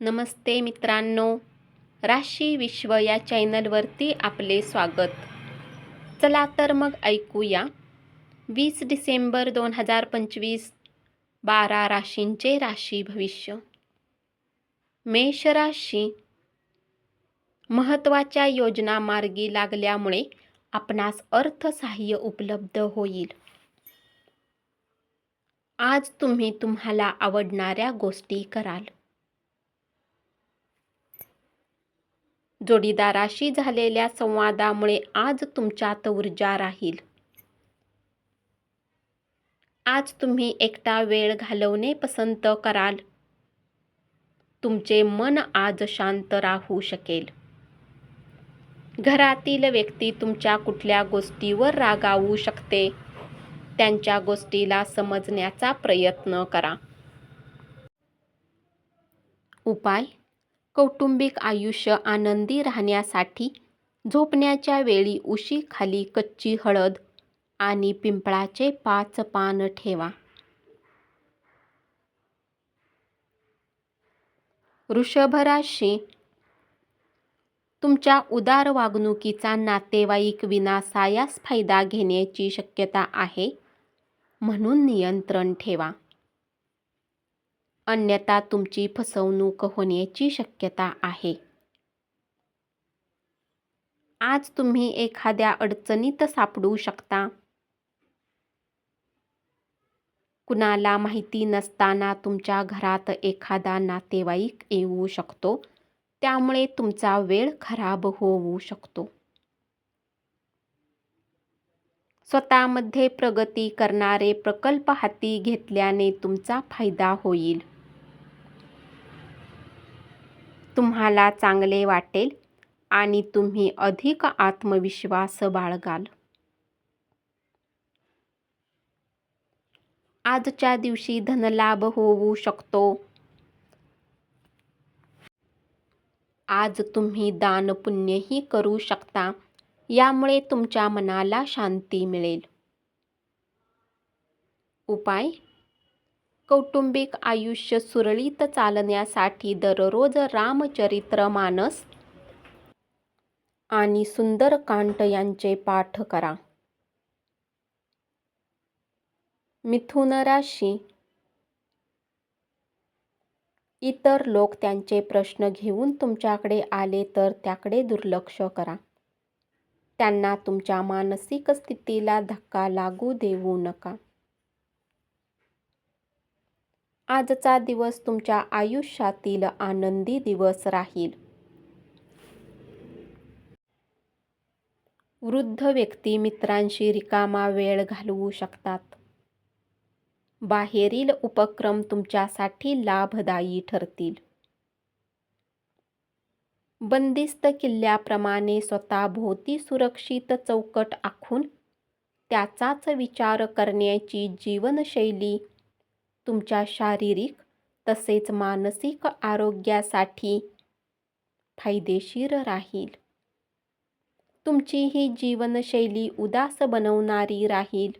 नमस्ते मित्रांनो, राशी विश्व या चॅनलवरती आपले स्वागत. चला तर मग ऐकूया 20 डिसेंबर 2025 12 राशींचे राशी भविष्य. मेष राशी, महत्त्वाच्या योजना मार्गी लागल्यामुळे आपणास अर्थसहाय्य उपलब्ध होईल. आज तुम्ही तुम्हाला आवडणाऱ्या गोष्टी कराल. जोडीदाराशी झालेल्या संवादामुळे आज तुमच्यात ऊर्जा राहील. आज तुम्ही एकटा वेळ घालवणे पसंत कराल. तुमचे मन आज शांत राहू शकेल. घरातील व्यक्ती तुमच्या कुठल्या गोष्टीवर रागावू शकते, त्यांच्या गोष्टीला समजण्याचा प्रयत्न करा. उपाय: कौटुंबिक आयुष्य आनंदी राहण्यासाठी झोपण्याच्या वेळी उशीखाली कच्ची हळद आणि पिंपळाचे 5 पान ठेवा. वृषभ राशी, तुमच्या उदार वागणुकीचा नातेवाईक विनासायास फायदा घेण्याची शक्यता आहे, म्हणून नियंत्रण ठेवा. अन्यथा तुमची फसवणूक होण्याची शक्यता आहे. आज तुम्ही एखाद्या अडचणीत सापडू शकता. कुणाला माहिती नसताना तुमच्या घरात एखादा नातेवाईक येऊ शकतो, त्यामुळे तुमचा वेळ खराब होऊ शकतो. स्वतःमध्ये प्रगती करणारे प्रकल्प हाती घेतल्याने तुमचा फायदा होईल. तुम्हाला चांगले वाटेल आणि तुम्ही अधिक आत्मविश्वास बाळगाल. आजच्या दिवशी धनलाभ होऊ शकतो. आज तुम्ही दान पुण्यही करू शकता, यामुळे तुमच्या मनाला शांती मिळेल. उपाय: कौटुंबिक आयुष्य सुरळीत चालण्यासाठी दररोज रामचरितमानस आणि सुंदरकांड यांचे पाठ करा. मिथुन राशी, इतर लोक त्यांचे प्रश्न घेऊन तुमच्याकडे आले तर त्याकडे दुर्लक्ष करा. त्यांना तुमच्या मानसिक स्थितीला धक्का लागू देऊ नका. आजचा दिवस तुमच्या आयुष्यातील आनंदी दिवस राहील. वृद्ध व्यक्ती मित्रांशी रिकामा वेळ घालवू शकतात. बाहेरील उपक्रम तुमच्यासाठी लाभदायी ठरतील. बंदिस्त किल्ल्याप्रमाणे स्वतःभोवती सुरक्षित चौकट आखून त्याचाच विचार करण्याची जीवनशैली तुमच्या शारीरिक तसेच मानसिक आरोग्यासाठी फायदेशीर राहील. तुमची ही जीवनशैली उदास बनवणारी राहील.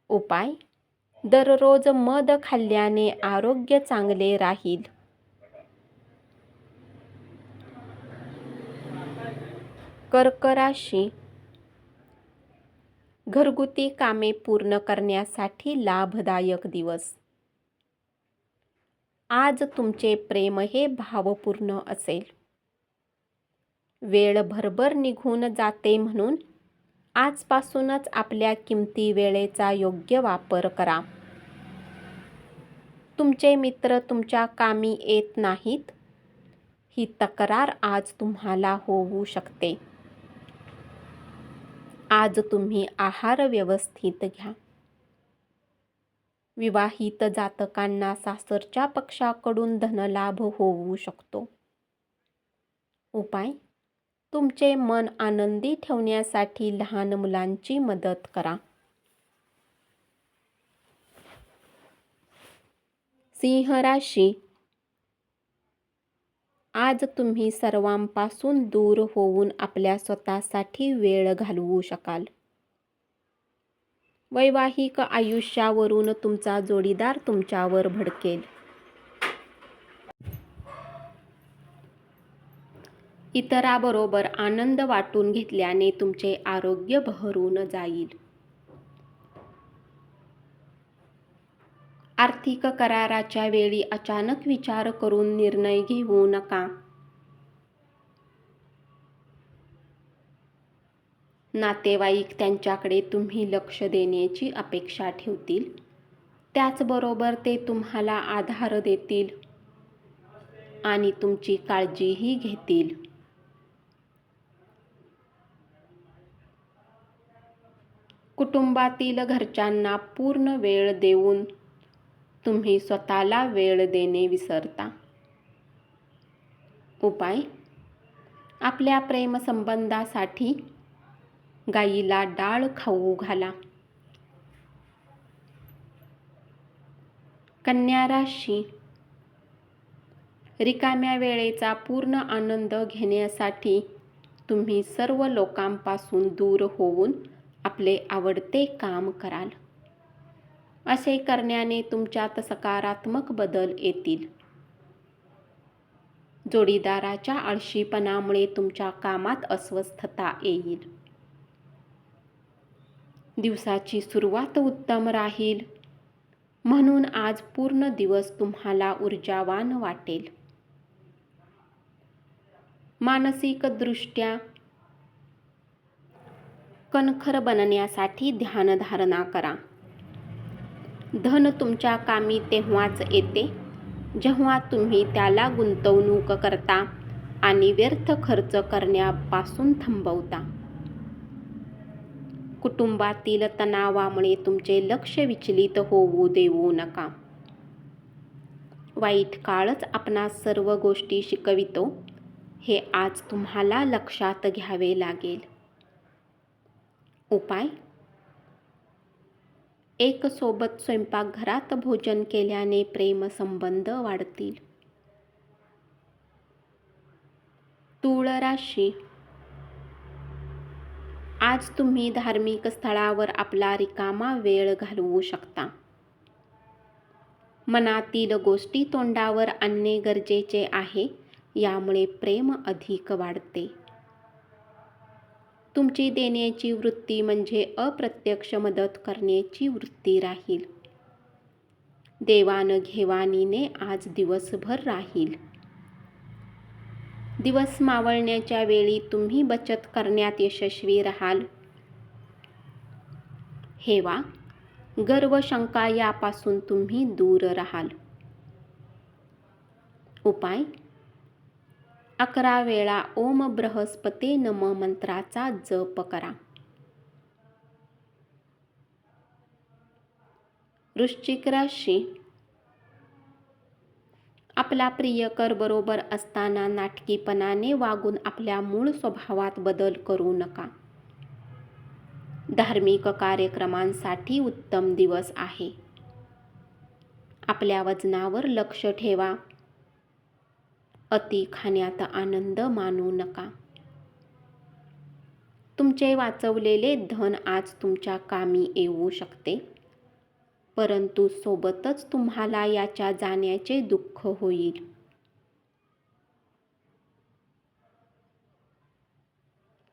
उपाय: दररोज मध खाल्ल्याने आरोग्य चांगले राहील. कर्क राशी, घरगुती कामे पूर्ण करण्यासाठी लाभदायक दिवस. आज तुमचे प्रेम हे भावपूर्ण असेल. वेळ भरभर निघून जाते, म्हणून आजपासूनच आपल्या किमती वेळेचा योग्य वापर करा. तुमचे मित्र तुमच्या कामी येत नाहीत, ही तक्रार आज तुम्हाला होऊ शकते. आज तुम्ही आहार व्यवस्थित घ्या. विवाहित जातकांना सासरच्या पक्षाकडून धनलाभ होऊ शकतो. उपाय: तुमचे मन आनंदी ठेवण्यासाठी लहान मुलांची मदत करा. सिंह राशी, आज तुम्ही सर्वांपासून दूर होऊन आपल्या स्वतःसाठी वेळ घालवू शकाल. वैवाहिक आयुष्यावरून तुमचा जोडीदार तुमच्यावर भडकेल. इतराबरोबर आनंद वाटून घेतल्याने तुमचे आरोग्य बहरून जाईल. आर्थिक कराराच्या वेळी अचानक विचार करून निर्णय घेऊ नका. नातेवाईक त्यांच्याकडे तुम्ही लक्ष देण्याची अपेक्षा ठेवतील. त्याचबरोबर ते तुम्हाला आधार देतील आणि तुमची काळजीही घेतील. कुटुंबातील घरच्यांना पूर्ण वेळ देऊन तुम्ही स्वतःला वेळ देणे विसरता. उपाय: आपल्या प्रेमसंबंधासाठी गायीला डाळ खाऊ घाला. कन्या राशी: रिकाम्या वेळेचा पूर्ण आनंद घेण्यासाठी तुम्ही सर्व लोकांपासून दूर होऊन आपले आवडते काम कराल. असे करण्याने तुमच्यात सकारात्मक बदल येतील. जोडीदाराच्या आळशीपणामुळे तुमच्या कामात अस्वस्थता येईल. दिवसाची सुरुवात उत्तम राहील, म्हणून आज पूर्ण दिवस तुम्हाला ऊर्जावान वाटेल. मानसिकदृष्ट्या कणखर बनण्यासाठी ध्यानधारणा करा. धन तुमच्या कामी तेव्हाच येते जेव्हा तुम्ही त्याला गुंतवणूक करता आणि व्यर्थ खर्च करण्यापासून थांबवता. कुटुंबातील तणावामुळे तुमचे लक्ष विचलित होऊ देऊ नका. वाईट काळच आपणास सर्व गोष्टी शिकवितो, हे आज तुम्हाला लक्षात घ्यावे लागेल. उपाय: एक सोबत स्वयंपाकघरात भोजन केल्याने प्रेमसंबंध वाढतील. तूळ राशी: आज तुम्ही धार्मिक स्थळावर आपला रिकामा वेळ घालवू शकता. मनातील गोष्टी तोंडावर आणणे गरजेचे आहे, यामुळे प्रेम अधिक वाढते. तुमची देण्याची वृत्ती म्हणजे अप्रत्यक्ष मदत करण्याची वृत्ती राहील. देवाणघेवाणीने आज दिवसभर राहील. दिवस मावळण्याच्या वेळी तुम्ही बचत करण्यात यशस्वी राहाल. हेवा, गर्व, शंका यापासून तुम्ही दूर राहाल. उपाय: 11 वेळा ओम बृहस्पते नमः मंत्राचा जप करा. वृश्चिक राशी: आपला प्रियकर बरोबर असताना नाटकीपणाने वागून आपल्या मूळ स्वभावात बदल करू नका. धार्मिक कार्यक्रमांसाठी उत्तम दिवस आहे. आपल्या वजनावर लक्ष ठेवा. अति खाण्यात आनंद मानू नका. तुमचे वाचवलेले धन आज तुमच्या कामी येऊ शकते, परंतु सोबतच तुम्हाला याच्या जाण्याचे दुःख होईल.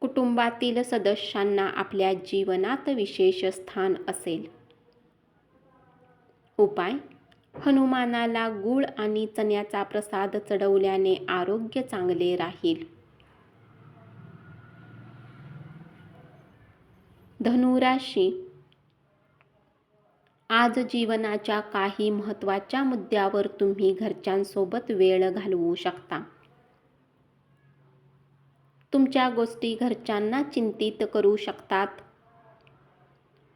कुटुंबातील सदस्यांना आपल्या जीवनात विशेष स्थान असेल. उपाय: हनुमानाला गूळ आणि चण्याचा प्रसाद चढवल्याने आरोग्य चांगले राहील. धनु राशी: आज जीवनाच्या काही महत्त्वाच्या मुद्द्यावर तुम्ही घरच्यांसोबत वेळ घालवू शकता. तुमच्या गोष्टी घरच्यांना चिंतित करू शकतात,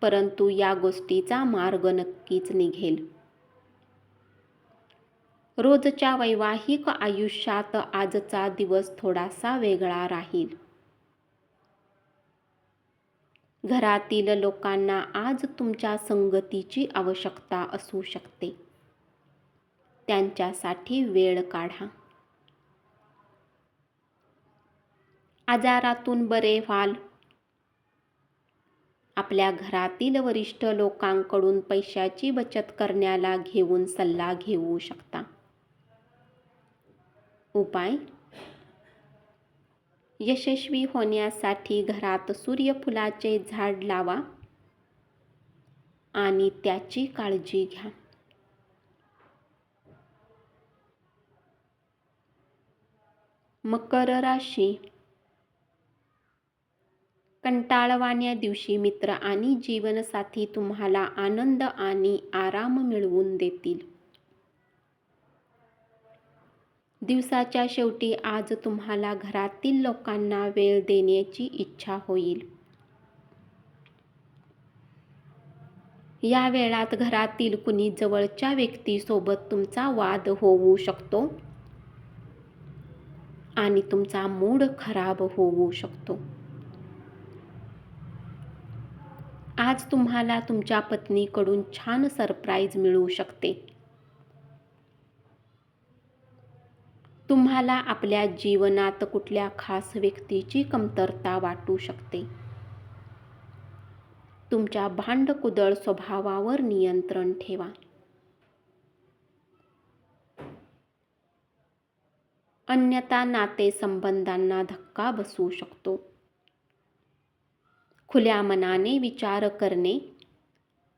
परंतु या गोष्टीचा मार्ग नक्कीच निघेल. रोजच्या वैवाहिक आयुष्यात आजचा दिवस थोडासा वेगळा राहील. घरातील लोकांना आज तुमच्या संगतीची आवश्यकता असू शकते. त्यांच्यासाठी वेळ काढा. आजारातून बरे व्हाल. आपल्या घरातील वरिष्ठ लोकांकडून पैशाची बचत करण्याला घेऊन सल्ला घेऊ शकता. उपाय: यशस्वी होण्यासाठी घरात सूर्यफुलाचे झाड लावा आणि त्याची काळजी घ्या. मकर राशी. कंटाळवाण्या दिवशी मित्र आणि जीवनसाथी तुम्हाला आनंद आणि आराम मिळवून देतील. दिवसाच्या शेवटी आज तुम्हाला घरातील लोकांना वेळ देण्याची इच्छा होईल. या वेळात घरातील कुणी जवळच्या व्यक्तीसोबत तुमचा वाद होऊ शकतो आणि तुमचा मूड खराब होऊ शकतो. आज तुम्हाला तुमच्या पत्नीकडून छान सरप्राईज मिळू शकते. तुम्हाला आपल्या जीवनात कुठल्या खास व्यक्तीची कमतरता वाटू शकते. तुमच्या भांडकुदळ स्वभावावर नियंत्रण ठेवा. अन्यथा नातेसंबंधांना धक्का बसू शकतो. खुल्या मनाने विचार करणे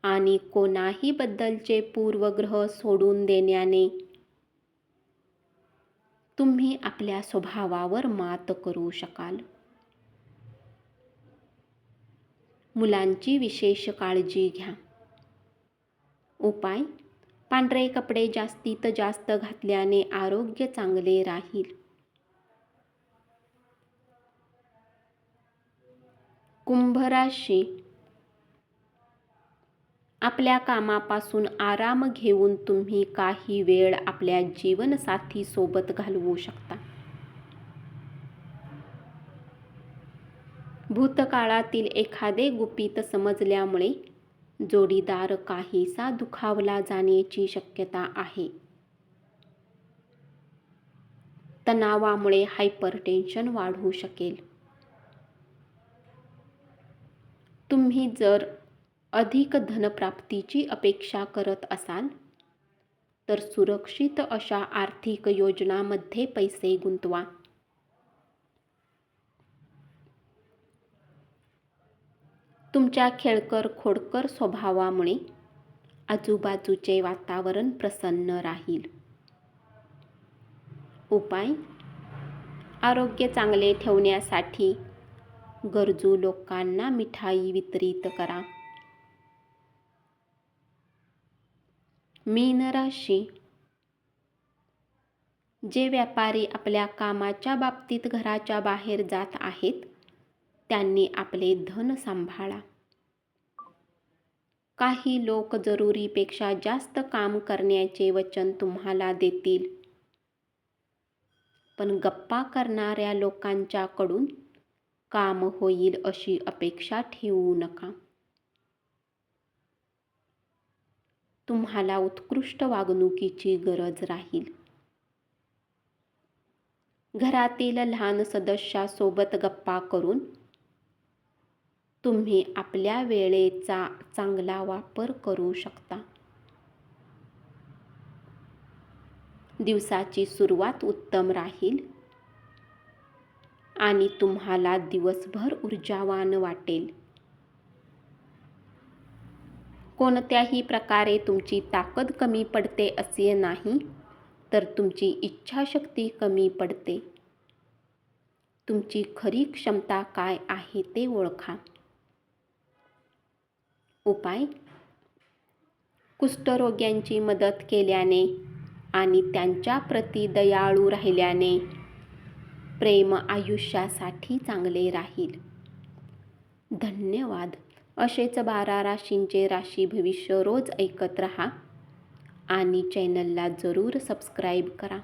आणि कोणाही बद्दलचे पूर्वग्रह सोडून देण्याने तुम्ही आपल्या स्वभावावर मात करू शकाल. मुलांची विशेष काळजी घ्या. उपाय: पांढरे कपडे जास्तीत जास्त घातल्याने आरोग्य चांगले राहील. कुंभ राशी. आपल्या कामापासून आराम घेऊन तुम्ही काही वेळ आपल्या जीवनसाथी सोबत घालवू शकता. भूतकाळातील एखादे गुपित समजल्यामुळे जोडीदार काहीसा दुखावला जाण्याची शक्यता आहे. तणावामुळे हायपरटेन्शन वाढू शकेल. तुम्ही जर अधिक धनप्राप्तीची अपेक्षा करत असाल तर सुरक्षित अशा आर्थिक योजनांमध्ये पैसे गुंतवा. तुमच्या खेळकर खोडकर स्वभावामुळे आजूबाजूचे वातावरण प्रसन्न राहील. उपाय: आरोग्य चांगले ठेवण्यासाठी गरजू लोकांना मिठाई वितरित करा. मीन राशी. जे व्यापारी आपल्या कामाच्या बाबतीत घराच्या बाहेर जात आहेत त्यांनी आपले धन सांभाळा. काही लोक जरुरीपेक्षा जास्त काम करण्याचे वचन तुम्हाला देतील, पण गप्पा करणाऱ्या लोकांच्याकडून काम होईल अशी अपेक्षा ठेवू नका. तुम्हाला उत्कृष्ट वागणुकीची गरज राहील. घरातील लहान सदस्यासोबत गप्पा करून तुम्ही आपल्या वेळेचा चांगला वापर करू शकता. दिवसाची सुरुवात उत्तम राहील आणि तुम्हाला दिवसभर ऊर्जावान वाटेल. कोणत्याही प्रकारे तुमची ताकद कमी पडते असे नाही, तर तुमची इच्छाशक्ती कमी पडते. तुमची खरी क्षमता काय आहे ते ओळखा. उपाय: कुष्ठरोग्यांची मदत केल्याने आणि त्यांच्या प्रती दयाळू राहिल्याने प्रेम आयुष्यासाठी चांगले राहील. धन्यवाद. असेच 12 राशींचे राशी भविष्य रोज ऐकत रहा आणि चॅनलला जरूर सबस्क्राईब करा.